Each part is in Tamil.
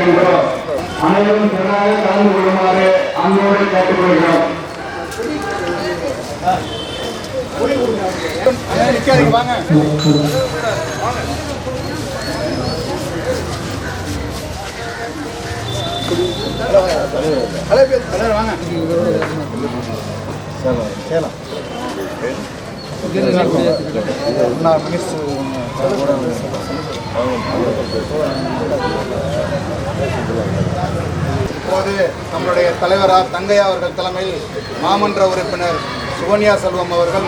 வருகின்றோம். அனைவரும் திறனாக கலந்து கொள்ளுமாறு அன்போடு கேட்டுக்கொள்கிறோம். இப்போது நம்முடைய தலைவரார் தங்கையா அவர்கள் தலைமையில் மாமன்ற உறுப்பினர் சுகன்யா செல்வம் அவர்கள்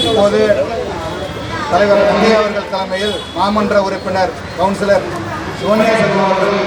இப்போது தலைவர் தங்கையா அவர்கள் தலைமையில் மாமன்ற உறுப்பினர் கவுன்சிலர் சுகன்யா செல்வம் அவர்கள்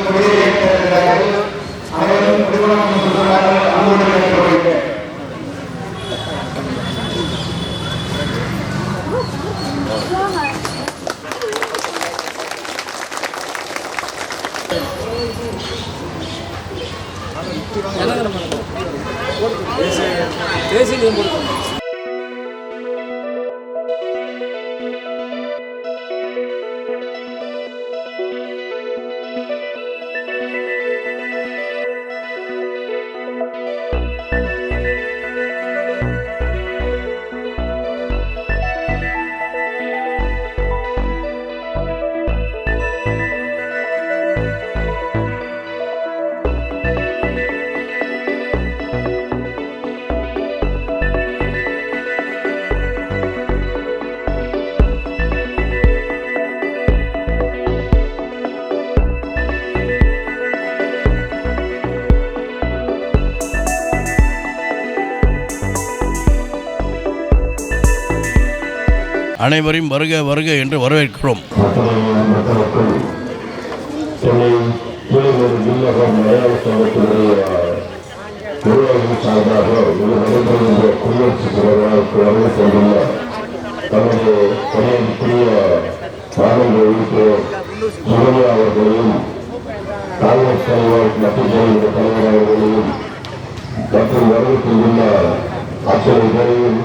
அனைவரையும் வருக வருக என்று வரவேற்கிறோம். சென்னை மலையாள சங்கத்தினுடைய நிர்வாகம் சார்பாக நடைபெறுகின்ற குடியரசு தலைவருக்கு வருகை தந்துள்ள தமது பணியாற்றிய மாநில உறுப்பினர் சுகன்யா அவர்களையும் காங்கிரஸ் தலைவர் மத்திய தலைவர் அவர்களையும் மற்றும் வருகை தந்துள்ள அத்தனை பேரையும்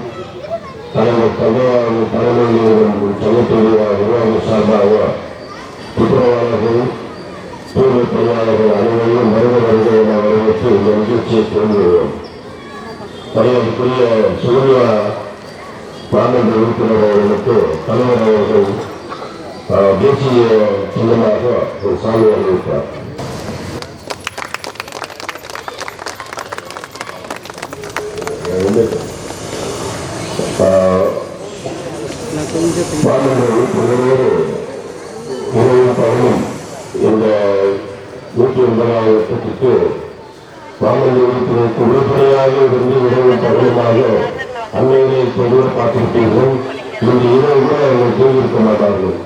தலைவர் தங்கையாவின் தலைமையில் சங்கத்துடைய நிர்வாகம் சார்பாக குற்றவாளர்கள் தூய்மை பணியாளர்கள் அனைவரையும் வருக வருகை என வரவேற்று இந்த நிகழ்ச்சியை தொடங்குகிறோம். மரியாதைக்குரிய சுகன்யா மாமன்ற உறுப்பினர் அவர்களுக்கு தலைவர் அவர்கள் தேசிய சின்னமாக ஒரு சாமி அறிவித்தார். மாமன்ற உறுப்பினரோடு இரவு பகலும் இந்த 180வது திட்டத்திற்கு மாமன்ற உறுப்பினருக்கு உறுப்பினராக இருந்து இரவு பகலுமாக அன்னையிலே பொதுவாக பார்த்திருப்பீர்கள். இந்த இரவு கூட அவர்கள் தூங்கியிருக்க மாட்டார்கள்.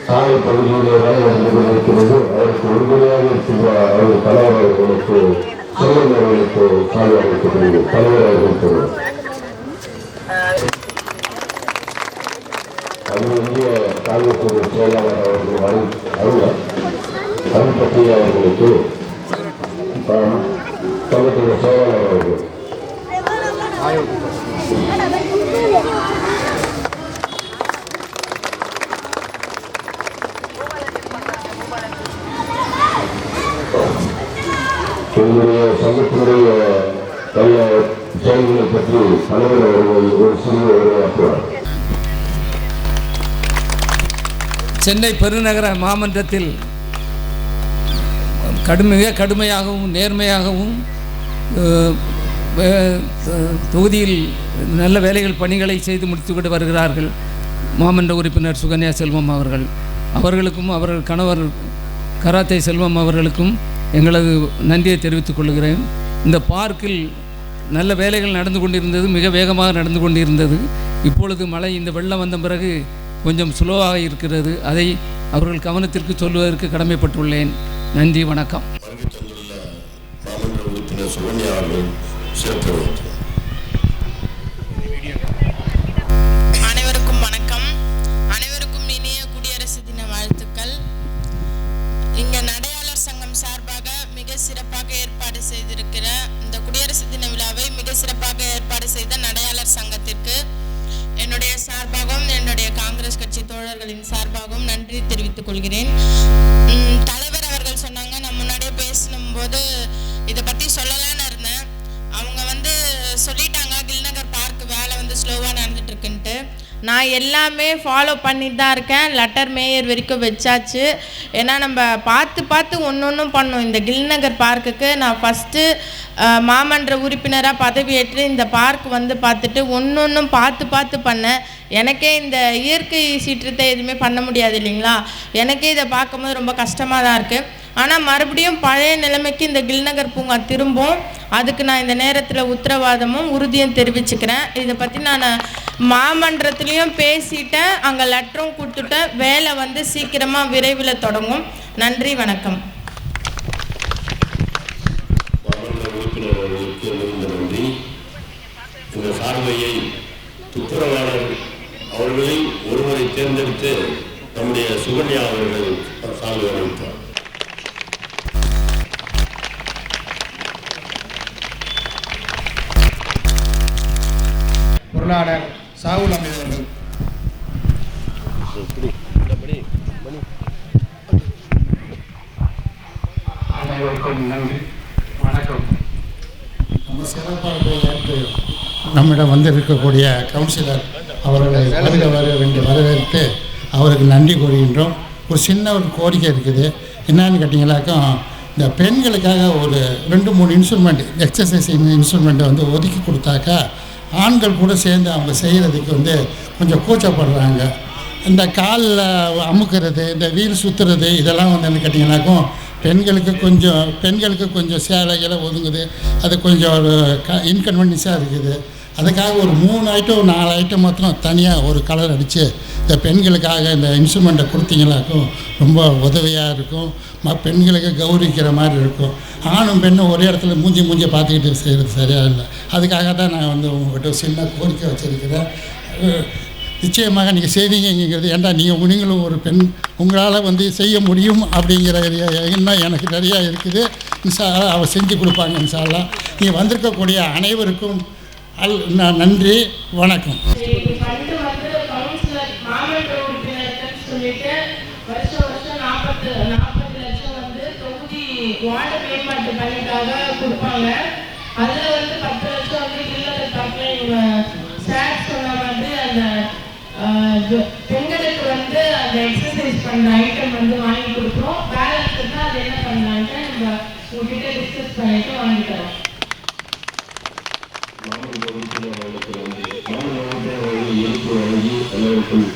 சாலை பகுதியிலே வேலை நடந்து கொண்டிருக்கிறது. அதற்கு உறுதுணையாக இருக்கின்ற அவர்கள் தலைவர் அவர்களுக்கு செல்வன் அவர்களுக்கு சாலை அமைக்கப்படுகிறது. தலைவர் அவர்களுக்கு இந்திய காங்கிரஸ் செயலாளர் அவர்கள் அருண்பட்டி அவர்களுக்கு சங்கத்துடைய செயலாளர் அவர்கள் எங்களுடைய சங்கத்தினுடைய செயல்களை பற்றி தலைவர் அவர்கள் ஒரு சிறிய உரையாற்றுவார். சென்னை பெருநகர மாமன்றத்தில் கடுமையாகவும் நேர்மையாகவும் தொகுதியில் நல்ல பணிகளை செய்து முடித்துவிட்டு வருகிறார்கள் மாமன்ற உறுப்பினர் சுகன்யா செல்வம் அவர்கள். அவர்களுக்கும் அவர்கள் கணவர் கராத்தே செல்வம் அவர்களுக்கும் எங்களது நன்றியை தெரிவித்துக் கொள்கிறேன். இந்த பார்க்கில் நல்ல வேலைகள் நடந்து கொண்டிருந்தது, மிக வேகமாக நடந்து கொண்டிருந்தது. இப்பொழுது மழை இந்த வெள்ளம் வந்த பிறகு கொஞ்சம் சுலோவாக இருக்கிறது. அதை அவர்கள் கவனத்திற்கு சொல்வதற்கு கடமைப்பட்டுள்ளேன். நன்றி, வணக்கம். அனைவருக்கும் வணக்கம். அனைவருக்கும் இனிய குடியரசு தின வாழ்த்துக்கள். இங்க நடையாளர் சங்கம் சார்பாக மிக சிறப்பாக ஏற்பாடு செய்திருக்கிற இந்த குடியரசு தின விழாவை மிக சிறப்பாக ஏற்பாடு செய்த நடையாளர் சங்கத்திற்கு என்னுடைய சார்பாகவும் என்னுடைய காங்கிரஸ் கட்சி தோழர்களின் சார்பாகவும் நன்றி தெரிவித்துக் கொள்கிறேன். தலைவர் அவர்கள் சொன்னாங்க. நான் முன்னாடியே பேசும்போது இதை பற்றி சொல்லலான்னு இருந்தேன். அவங்க சொல்லிட்டாங்க கில்நகர் பார்க் வேலை ஸ்லோவாக நடந்துட்டு இருக்குன்ட்டு. நான் எல்லாமே ஃபாலோ பண்ணிட்டு தான் இருக்கேன். லெட்டர் மேயர் வரைக்கும் வச்சாச்சு. ஏன்னா நம்ம பார்த்து ஒன்றும் பண்ணோம். இந்த கில்நகர் பார்க்குக்கு நான் ஃபஸ்ட்டு மாமன்ற உறுப்பினராக பதவியேற்று இந்த பார்க் பார்த்துட்டு ஒன்றும் பார்த்து பண்ணேன். எனக்கே இந்த இயற்கை சீற்றத்தை எதுவுமே பண்ண முடியாது இல்லைங்களா. எனக்கே இதை பார்க்கும்போது ரொம்ப கஷ்டமாக தான் இருக்குது. ஆனால் மறுபடியும் பழைய நிலைமைக்கு இந்த கில்நகர் பூங்கா திரும்பும். அதுக்கு நான் இந்த நேரத்தில் உத்தரவாதமும் உறுதியும் தெரிவிச்சுக்கிறேன். இதை பற்றி நான் மாமன்றத்துலேயும் பேசிட்டேன், அங்கே லெட்டரும் கொடுத்துட்டேன். வேலை சீக்கிரமாக விரைவில் தொடங்கும். நன்றி, வணக்கம். இந்த சார்பையை உத்தரவாளர் அவர்களில் ஒருவரை தேர்ந்தெடுத்து நம்முடைய சுகன்யா அவர்கள் சார்பை அறிவித்தார். பொருளாளர் சாகுல் அமீது அவர்கள். அனைவருக்கும் நன்றி, வணக்கம். நம்ம சிறப்பாக ஏற்று நம்மிடம் இருக்கக்கூடிய கவுன்சிலர் அவர்களை வரவேற்று அவருக்கு நன்றி கூறுகின்றோம். ஒரு சின்ன கோரிக்கை இருக்குது. என்னன்னு கேட்டிங்களாக்கா, இந்த பெண்களுக்காக ஒரு 2-3 இன்ஸ்ட்ருமெண்ட் எக்ஸசைஸ் இன்ஸ்ட்ருமெண்ட்டை ஒதுக்கி கொடுத்தாக்கா ஆண்கள் கூட சேர்ந்து அவங்க செய்கிறதுக்கு கொஞ்சம் கூச்சப்படுறாங்க. இந்த காலில் அமுக்கிறது, இந்த வீல் சுற்றுறது, இதெல்லாம் என்னென்னு கேட்டிங்கனாக்கும் பெண்களுக்கு கொஞ்சம் சேலைகளை ஒதுங்குது. அது கொஞ்சம் ஒரு இன்கன்வீனியன்ஸாக இருக்குது. அதுக்காக ஒரு 3 ஐட்டம் 4 ஐட்டம் மாத்திரம் தனியாக ஒரு கலர் அடித்து இந்த பெண்களுக்காக இந்த இன்ஸ்ட்ருமெண்ட்டை கொடுத்தீங்களாக்கும் ரொம்ப உதவியாக இருக்கும். பெண்களுக்கு கௌரவிக்கிற மாதிரி இருக்கும். ஆணும் பெண்ணும் ஒரே இடத்துல மூஞ்சி பார்த்துக்கிட்டு செய்கிறது சரியாக இல்லை. அதுக்காக தான் நான் உங்கள்கிட்ட சின்ன கோரிக்கை வச்சுருக்கிறேன். நிச்சயமாக நீங்கள் செய்வீங்கிறது. ஏன்டா நீங்களும் ஒரு பெண், உங்களால் செய்ய முடியும் அப்படிங்கிற எண்ணம் எனக்கு நிறையா இருக்குது. இன்ஷா அல்லாஹ் அவள் செஞ்சு கொடுப்பாங்க. இன்ஷா அல்லாஹ் நீங்கள் வந்திருக்கக்கூடிய அனைவருக்கும் நன்றி, வணக்கம். வார்டு மேம்பாட்டு பணிக்காக கொடுப்பாங்க. அதில் 10 லட்சம் கில்நகர் பார்க்கில் இவங்க சார் சொன்ன மாதிரி அந்த பெண்களுக்கு அந்த எக்ஸசைஸ் பண்ணுற ஐட்டம் வாங்கி கொடுக்குறோம். பேலன்ஸ் இருந்தால் அது என்ன பண்ணலான்ட்டு நம்ம உங்ககிட்ட டிஸ்கஸ் பண்ணிட்டு வாங்கிக்கிறோம். எல்லோருக்கும்